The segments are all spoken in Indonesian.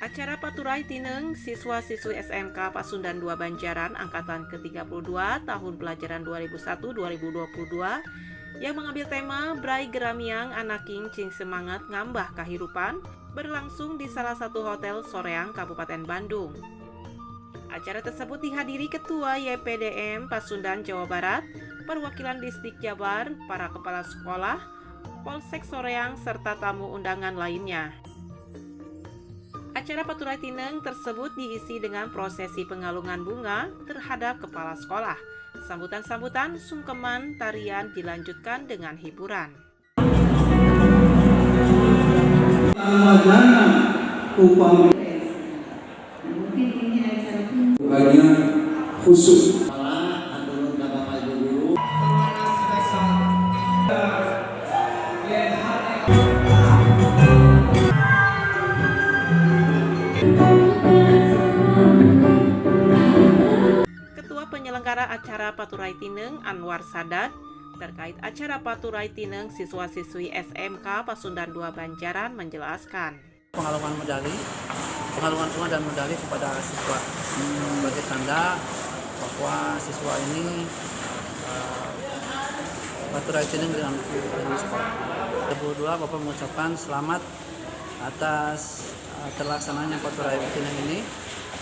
Acara Paturai Tineng siswa-siswi SMK Pasundan 2 Banjaran Angkatan ke-32 tahun pelajaran 2001-2022 yang mengambil tema Brai Geramiang Anaking Cing Semangat Ngambah Kahirupan berlangsung di salah satu hotel Soreang, Kabupaten Bandung. Acara tersebut dihadiri Ketua YPDM Pasundan Jawa Barat, perwakilan Distrik Jabar, para kepala sekolah, Polsek Soreang, serta tamu undangan lainnya. Acara Paturai Tineng tersebut diisi dengan prosesi pengalungan bunga terhadap kepala sekolah. Sambutan-sambutan, sungkeman, tarian dilanjutkan dengan hiburan. Hanya khusus. Ketua penyelenggara acara Paturai Tineng Anwar Sadat terkait acara Paturai Tineng siswa-siswi SMK Pasundan 2 Banjaran menjelaskan. Pengalungan bunga dan medali kepada siswa sebagai tanda bahwa siswa ini Paturai Tineng dengan sekolah. Kedua, Bapak mengucapkan selamat atas terlaksananya Paturai Tineng ini.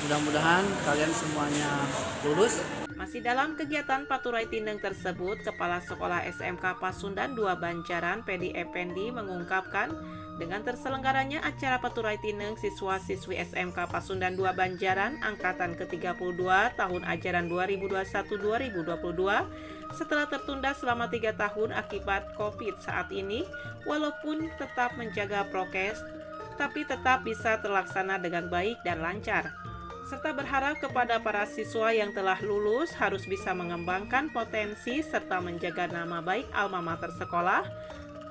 Mudah-mudahan kalian semuanya lulus. Masih dalam kegiatan Paturai Tineng tersebut, Kepala Sekolah SMK Pasundan 2 Banjaran Pedi Effendi mengungkapkan dengan terselenggaranya acara Paturai Tineng siswa-siswi SMK Pasundan 2 Banjaran Angkatan ke-32 tahun ajaran 2021-2022 setelah tertunda selama 3 tahun akibat COVID saat ini, walaupun tetap menjaga prokes, tapi tetap bisa terlaksana dengan baik dan lancar. Serta berharap kepada para siswa yang telah lulus harus bisa mengembangkan potensi serta menjaga nama baik alma mater sekolah.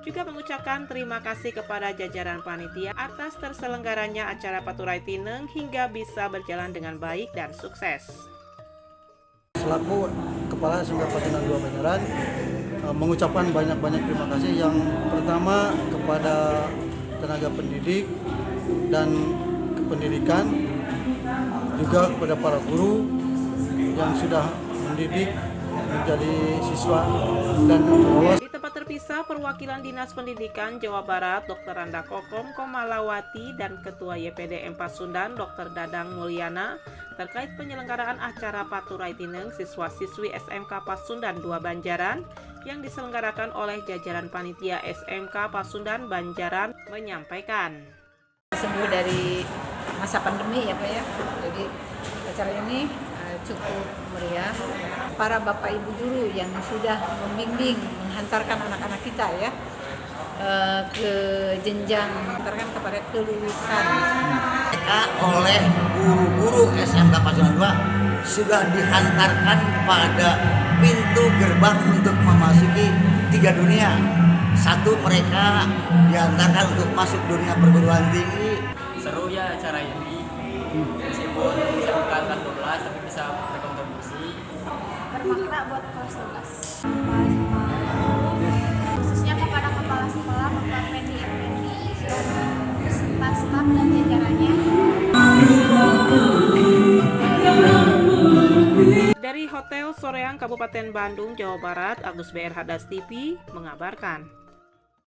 Juga mengucapkan terima kasih kepada jajaran panitia atas terselenggaranya acara Paturai Tineng hingga bisa berjalan dengan baik dan sukses. Selaku Kepala SMK Pasundan 2 Banjaran mengucapkan banyak-banyak terima kasih. Yang pertama kepada tenaga pendidik dan kependidikan, juga kepada para guru yang sudah mendidik menjadi siswa dan lolos. Di tempat terpisah, perwakilan Dinas Pendidikan Jawa Barat Dr. Randa Kokom Komalawati dan Ketua YPDM Pasundan Dr. Dadang Mulyana terkait penyelenggaraan acara Paturai Tineng siswa-siswi SMK Pasundan 2 Banjaran yang diselenggarakan oleh jajaran panitia SMK Pasundan Banjaran menyampaikan. Sembuh dari masa pandemi ya Pak ya, jadi acara ini cukup meriah. Para bapak ibu guru yang sudah membimbing, menghantarkan anak-anak kita ya ke jenjang, menghantarkan kepada kelulusan. Mereka oleh guru-guru SMK Pasundan 2 sudah dihantarkan pada pintu gerbang untuk memasuki 3 dunia. Satu, mereka dihantarkan untuk masuk dunia perguruan tinggi. Seru ya acara ini, meskipun bisa bukan kelas 12 tapi bisa berkontribusi. Bermakna buat kelas 12. Khususnya kepada kepala sekolah Bapak Pedi Effendi dan beserta staf dan jajarannya. Dari Hotel Soreang Kabupaten Bandung, Jawa Barat, Agus BR Hadas TV mengabarkan.